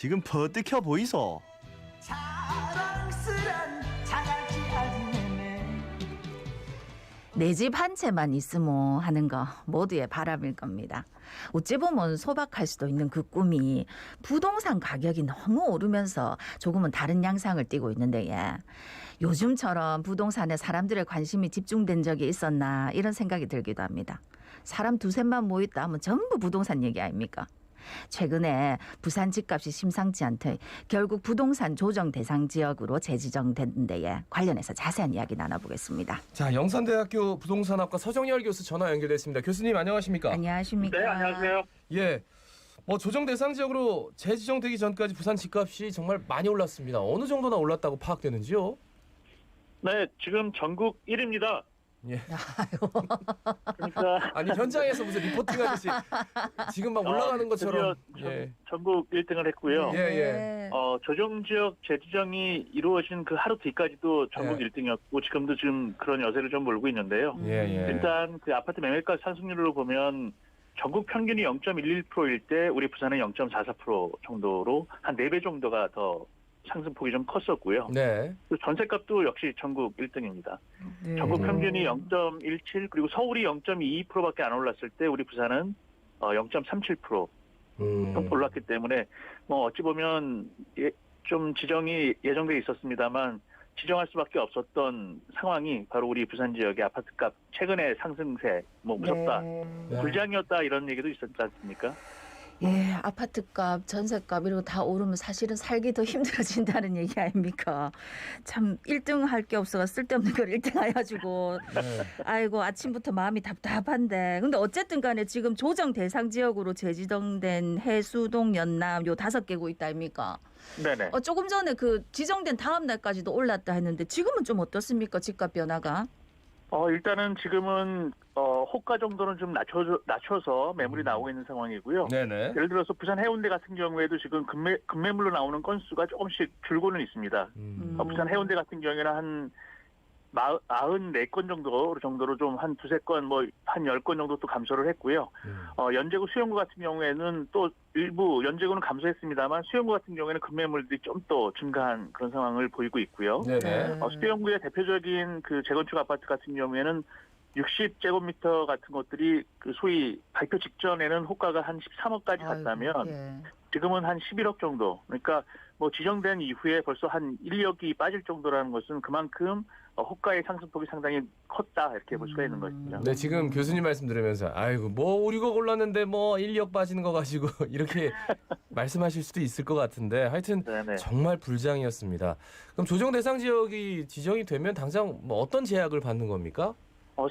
지금 퍼뜩혀 보이소. 자랑스런 자갈치 아지매매. 내 집 한 채만 있으면 하는 거 모두의 바람일 겁니다. 어찌 보면 소박할 수도 있는 그 꿈이 부동산 가격이 너무 오르면서 조금은 다른 양상을 띠고 있는데 요즘처럼 부동산에 사람들의 관심이 집중된 적이 있었나 이런 생각이 들기도 합니다. 사람 두셋만 모였다 하면 전부 부동산 얘기 아닙니까? 최근에 부산 집값이 심상치 않듯 결국 부동산 조정 대상 지역으로 재지정된 데에 관련해서 자세한 이야기 나눠보겠습니다. 자, 영산대학교 부동산학과 서정열 교수 전화 연결됐습니다. 교수님 안녕하십니까? 안녕하십니까? 네, 안녕하세요. 예. 조정 대상 지역으로 재지정되기 전까지 부산 집값이 정말 많이 올랐습니다. 어느 정도나 올랐다고 파악되는지요? 네, 지금 전국 1위입니다. 예. 그러니까 아니 현장에서 무슨 리포팅 하듯이 지금 막 올라가는 것처럼. 드디어 예. 전국 1등을 했고요. 예, 예. 조정 지역 재지정이 이루어진 그 하루 뒤까지도 전국 예. 1등이었고 지금도 지금 그런 여세를 좀 몰고 있는데요. 예, 예. 일단 그 아파트 매매가 상승률로 보면 전국 평균이 0.11%일 때 우리 부산은 0.44% 정도로 한 4배 정도가 더 상승폭이 좀 컸었고요. 네. 그 전세값도 역시 전국 1등입니다. 전국 평균이 0.17 그리고 서울이 0.22%밖에 안 올랐을 때 우리 부산은 0.37% 올랐기 때문에 어찌 보면 좀 지정이 예정돼 있었습니다만 지정할 수밖에 없었던 상황이 바로 우리 부산 지역의 아파트값 최근의 상승세 무섭다 불장이었다 이런 얘기도 있었지 않습니까? 예, 아파트값, 전세값 이런 거 다 오르면 사실은 살기 더 힘들어진다는 얘기 아닙니까? 참 1등 할 게 없어가 쓸데없는 걸 1등 해가지고 아이고 아침부터 마음이 답답한데 근데 어쨌든 간에 지금 조정 대상 지역으로 재지정된 해수동, 연남 요 5개구 있다 아닙니까? 네네. 조금 전에 그 지정된 다음 날까지도 올랐다 했는데 지금은 좀 어떻습니까? 집값 변화가? 일단은 지금은 호가 정도는 좀 낮춰서 매물이 나오고 있는 상황이고요. 네네. 예를 들어서 부산 해운대 같은 경우에도 지금 급매물로 나오는 건수가 조금씩 줄고는 있습니다. 부산 해운대 같은 경우에는 한 94건 정도로 좀 한 두세 건, 한 10건 정도 또 감소를 했고요. 연제구 수영구 같은 경우에는 또 일부 연제구는 감소했습니다만 수영구 같은 경우에는 급매물들이 좀 더 증가한 그런 상황을 보이고 있고요. 네네. 수영구의 대표적인 그 재건축 아파트 같은 경우에는 60제곱미터 같은 것들이 그 소위 발표 직전에는 호가가 한 13억까지 갔다면 지금은 한 11억 정도. 그러니까 지정된 이후에 벌써 한 1억이 빠질 정도라는 것은 그만큼 호가의 상승폭이 상당히 컸다 이렇게 볼 수가 있는 것이죠. 네, 지금 교수님 말씀 들으면서 아이고 5억 올랐는데 1억 빠지는 거 가지고 이렇게 말씀하실 수도 있을 것 같은데 하여튼 네네. 정말 불장이었습니다. 그럼 조정 대상 지역이 지정이 되면 당장 어떤 제약을 받는 겁니까?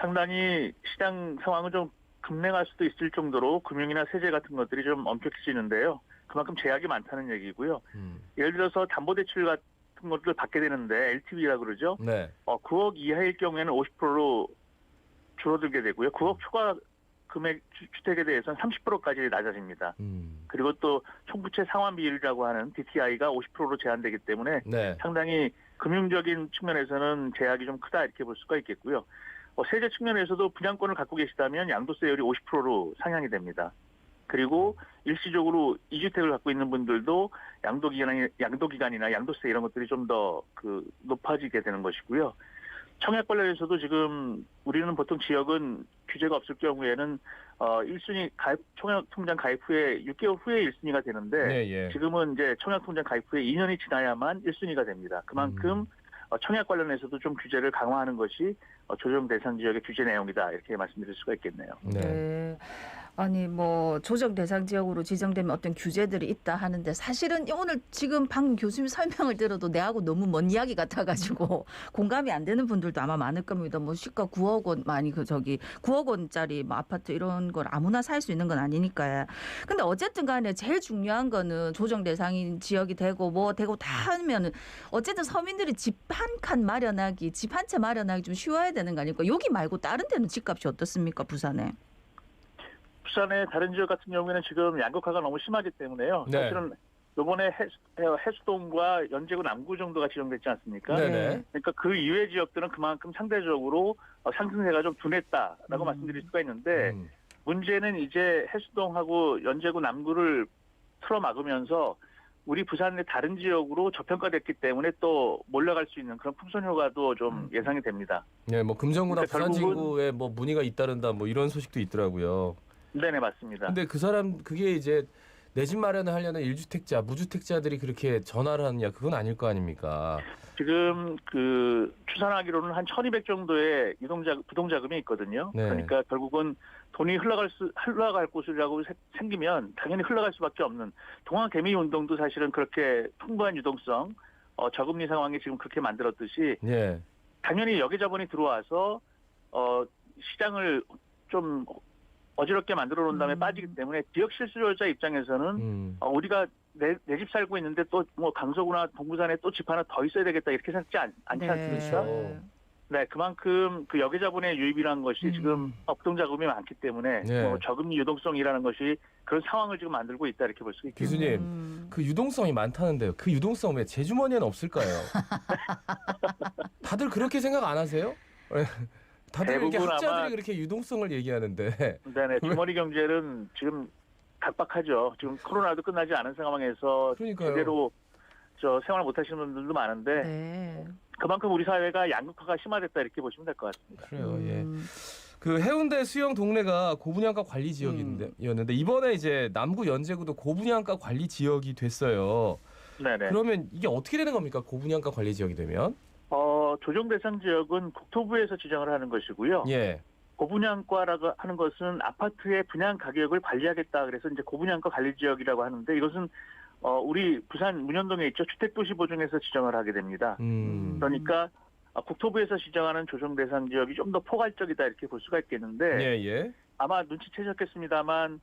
상당히 시장 상황은 좀 급냉할 수도 있을 정도로 금융이나 세제 같은 것들이 좀 엄격해지는데요. 그만큼 제약이 많다는 얘기고요. 예를 들어서 담보대출 같은 것들 받게 되는데 LTV라고 그러죠. 네. 9억 이하일 경우에는 50%로 줄어들게 되고요. 9억 초과 금액 주택에 대해서는 30%까지 낮아집니다. 그리고 또 총부채 상환 비율이라고 하는 DTI가 50%로 제한되기 때문에 네. 상당히 금융적인 측면에서는 제약이 좀 크다 이렇게 볼 수가 있겠고요. 세제 측면에서도 분양권을 갖고 계시다면 양도세율이 50%로 상향이 됩니다. 그리고 일시적으로 2주택을 갖고 있는 분들도 양도기간이나 양도세 이런 것들이 좀 더 높아지게 되는 것이고요. 청약 관련해서도 지금 우리는 보통 지역은 규제가 없을 경우에는 1순위 청약통장 가입 후에 6개월 후에 1순위가 되는데 네, 예. 지금은 이제 청약통장 가입 후에 2년이 지나야만 1순위가 됩니다. 그만큼 청약 관련해서도 좀 규제를 강화하는 것이 조정 대상 지역의 규제 내용이다 이렇게 말씀드릴 수가 있겠네요. 네. 아니 조정 대상 지역으로 지정되면 어떤 규제들이 있다 하는데 사실은 오늘 지금 방금 교수님 설명을 들어도 내하고 너무 먼 이야기 같아가지고 공감이 안 되는 분들도 아마 많을 겁니다. 시가 9억 원 9억 원짜리 아파트 이런 걸 아무나 살 수 있는 건 아니니까요. 근데 어쨌든 간에 제일 중요한 거는 조정 대상인 지역이 되고 되고 다 하면은 어쨌든 서민들이 집 한 칸 마련하기, 집 한 채 마련하기 좀 쉬워야 되는 거 아닙니까? 여기 말고 다른 데는 집값이 어떻습니까, 부산에? 부산의 다른 지역 같은 경우에는 지금 양극화가 너무 심하기 때문에요. 네. 사실은 이번에 해수동과 연제구 남구 정도가 지정됐지 않습니까? 네네. 그러니까 그 이외 지역들은 그만큼 상대적으로 상승세가 좀 둔했다라고 말씀드릴 수가 있는데 문제는 이제 해수동하고 연제구 남구를 틀어막으면서 우리 부산 내 다른 지역으로 저평가됐기 때문에 또 몰려갈 수 있는 그런 풍선 효과도 좀 예상이 됩니다. 네, 뭐 금정구나 그러니까 부산 결국은- 진구에 뭐 문의가 잇따른다 뭐 이런 소식도 있더라고요. 네네 맞습니다. 근데 그 사람 그게 이제 내 집 마련을 하려는 1주택자, 무주택자들이 그렇게 전화를 하느냐 그건 아닐 거 아닙니까? 지금 그 추산하기로는 한 1,200 정도의 부동자금이 있거든요. 네. 그러니까 결국은 돈이 흘러갈 곳이라고 생기면 당연히 흘러갈 수밖에 없는 동학개미 운동도 사실은 그렇게 풍부한 유동성, 저금리 상황이 지금 그렇게 만들었듯이 예. 당연히 여기자본이 들어와서 시장을 좀 어지럽게 만들어 놓은 다음에 빠지기 때문에 지역 실수요자 입장에서는 우리가 내 집 살고 있는데 또 뭐 강서구나 동부산에 또 집 하나 더 있어야 되겠다 이렇게 생각지 않지 않습니까? 그렇죠. 네, 그만큼 그 여기자본의 유입이라는 것이 지금 부동자금이 많기 때문에 네. 저금리 유동성이라는 것이 그런 상황을 지금 만들고 있다 이렇게 볼 수 있겠습니다. 교수님, 그 유동성이 많다는데요. 그 유동성 왜 제 주머니에는 없을까요? 다들 그렇게 생각 안 하세요? 다들 이렇게 대부분 학자들이 아마- 그렇게 유동성을 얘기하는데. 네네, 주머니 경제는 지금 각박하죠. 지금 코로나도 끝나지 않은 상황에서 그러니까요. 제대로 생활 못 하시는 분들도 많은데 네. 그만큼 우리 사회가 양극화가 심화됐다 이렇게 보시면 될 것 같습니다. 그래요. 예. 그 해운대 수영 동네가 고분양가 관리 지역이었는데 이번에 이제 남구 연제구도 고분양가 관리 지역이 됐어요. 네네. 그러면 이게 어떻게 되는 겁니까? 고분양가 관리 지역이 되면? 조정 대상 지역은 국토부에서 지정을 하는 것이고요. 예. 고분양가라고 하는 것은 아파트의 분양 가격을 관리하겠다. 그래서 이제 고분양가 관리 지역이라고 하는데 이것은 우리 부산 문현동에 있죠. 주택도시보증에서 지정을 하게 됩니다. 그러니까 국토부에서 지정하는 조정 대상 지역이 좀 더 포괄적이다 이렇게 볼 수가 있겠는데 예. 아마 눈치채셨겠습니다만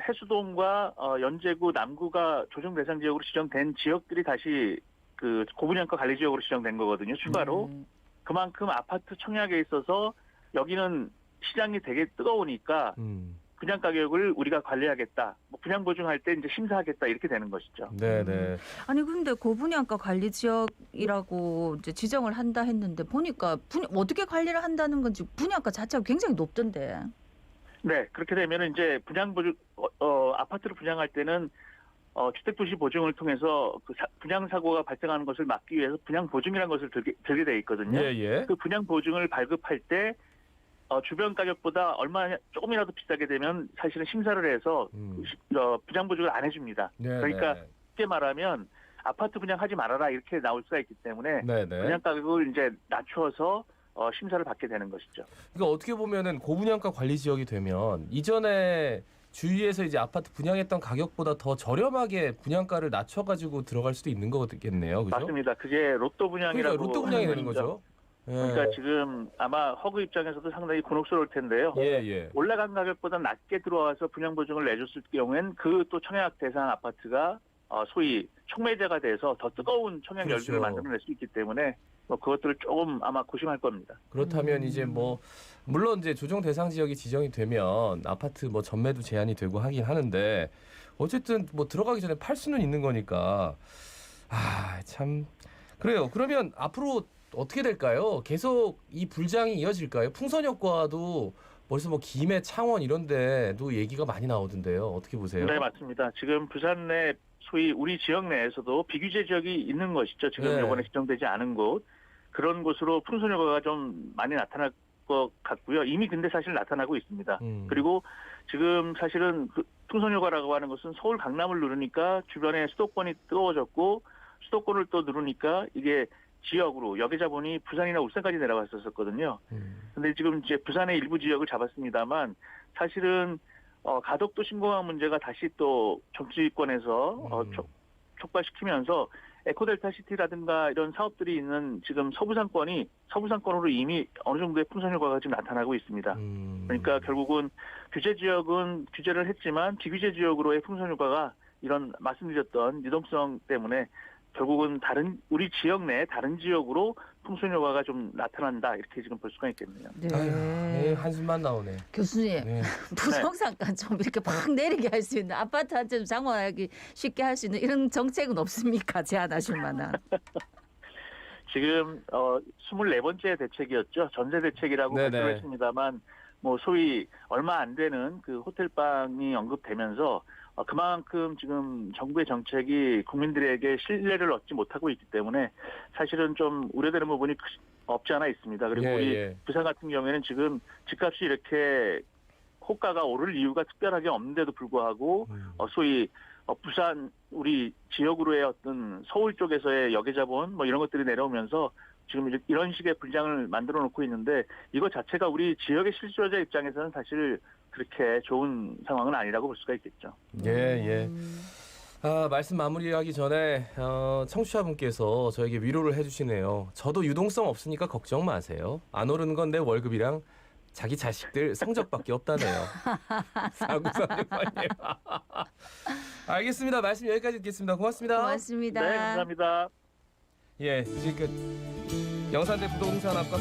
해수동과 연제구, 남구가 조정 대상 지역으로 지정된 지역들이 다시 그 고분양가 관리 지역으로 지정된 거거든요. 추가로 그만큼 아파트 청약에 있어서 여기는 시장이 되게 뜨거우니까 분양 가격을 우리가 관리하겠다. 뭐 분양 보증할 때 이제 심사하겠다 이렇게 되는 것이죠. 네네. 아니 근데 고분양가 관리 지역이라고 이제 지정을 한다 했는데 보니까 어떻게 관리를 한다는 건지 분양가 자체가 굉장히 높던데. 네, 그렇게 되면 이제 분양 보증 아파트를 분양할 때는 주택도시 보증을 통해서 그 분양 사고가 발생하는 것을 막기 위해서 분양 보증이라는 것을 들게 돼 있거든요. 예. 그 분양 보증을 발급할 때 주변 가격보다 얼마 조금이라도 비싸게 되면 사실은 심사를 해서 분양 보증을 안 해줍니다. 네네. 그러니까 쉽게 말하면 아파트 분양하지 말아라 이렇게 나올 수가 있기 때문에 네네. 분양 가격을 이제 낮추어서 심사를 받게 되는 것이죠. 그러니까 어떻게 보면은 고분양가 관리 지역이 되면 이전에 주위에서 이제 아파트 분양했던 가격보다 더 저렴하게 분양가를 낮춰가지고 들어갈 수도 있는 거겠네요, 그죠? 맞습니다. 그게 로또 분양이라고 그러니까 로또 분양이 하는 되는 것이죠. 거죠. 예. 그러니까 지금 아마 허그 입장에서도 상당히 곤혹스러울 텐데요. 예. 올라간 가격보다 낮게 들어와서 분양 보증을 내줬을 경우엔 그 또 청약 대상 아파트가 소위 촉매제가 돼서 더 뜨거운 청약 그렇죠. 열기를 만들어낼 수 있기 때문에 뭐 그것들을 조금 아마 고심할 겁니다. 그렇다면 이제 뭐 물론 이제 조정 대상 지역이 지정이 되면 아파트 뭐 전매도 제한이 되고 하긴 하는데 어쨌든 뭐 들어가기 전에 팔 수는 있는 거니까 참 그래요. 그러면 앞으로 어떻게 될까요? 계속 이 불장이 이어질까요? 풍선 효과도 벌써 뭐 김해, 창원 이런 데도 얘기가 많이 나오던데요. 어떻게 보세요? 네, 맞습니다. 지금 부산 내 소위 우리 지역 내에서도 비규제 지역이 있는 것이죠. 지금 네. 이번에 지정되지 않은 곳. 그런 곳으로 풍선 효과가 좀 많이 나타날 것 같고요. 이미 근데 사실 나타나고 있습니다. 그리고 지금 사실은 그 풍선 효과라고 하는 것은 서울 강남을 누르니까 주변에 수도권이 뜨거워졌고 수도권을 또 누르니까 이게 지역으로 여계자본이 부산이나 울산까지 내려갔었거든요. 근데 지금 이제 부산의 일부 지역을 잡았습니다만 사실은 가덕도 신공항 문제가 다시 또 정치권에서 촉발시키면서 에코델타 시티라든가 이런 사업들이 있는 지금 서부상권으로 이미 어느 정도의 풍선 효과가 지금 나타나고 있습니다. 그러니까 결국은 규제 지역은 규제를 했지만 비규제 지역으로의 풍선 효과가 이런 말씀드렸던 유동성 때문에 결국은 우리 지역 내 다른 지역으로 풍선 효과가 좀 나타난다 이렇게 지금 볼 수가 있겠네요. 네. 한숨만 나오네. 교수님 네. 부동산가 좀 이렇게 팍 내리게 할 수 있는 아파트 한 채 좀 장만하기 쉽게 할 수 있는 이런 정책은 없습니까? 제안하실 만한. 지금 24번째 대책이었죠. 전세 대책이라고 네네. 발표했습니다만 뭐 소위 얼마 안 되는 그 호텔방이 언급되면서 그만큼 지금 정부의 정책이 국민들에게 신뢰를 얻지 못하고 있기 때문에 사실은 좀 우려되는 부분이 없지 않아 있습니다. 그리고 예, 우리 예. 부산 같은 경우에는 지금 집값이 이렇게 호가가 오를 이유가 특별하게 없는데도 불구하고 소위 부산 우리 지역으로의 어떤 서울 쪽에서의 역외자본 뭐 이런 것들이 내려오면서 지금 이런 식의 불장을 만들어 놓고 있는데 이거 자체가 우리 지역의 실수요자 입장에서는 사실 그렇게 좋은 상황은 아니라고 볼 수가 있겠죠. 예, 예. 말씀 마무리하기 전에 청취자분께서 저에게 위로를 해주시네요. 저도 유동성 없으니까 걱정 마세요. 안 오르는 건 내 월급이랑 자기 자식들 성적밖에 없다네요. 4936번님. 알겠습니다. 말씀 여기까지 듣겠습니다. 고맙습니다. 고맙습니다. 네, 감사합니다. 예, 지금 영산대 부동산학과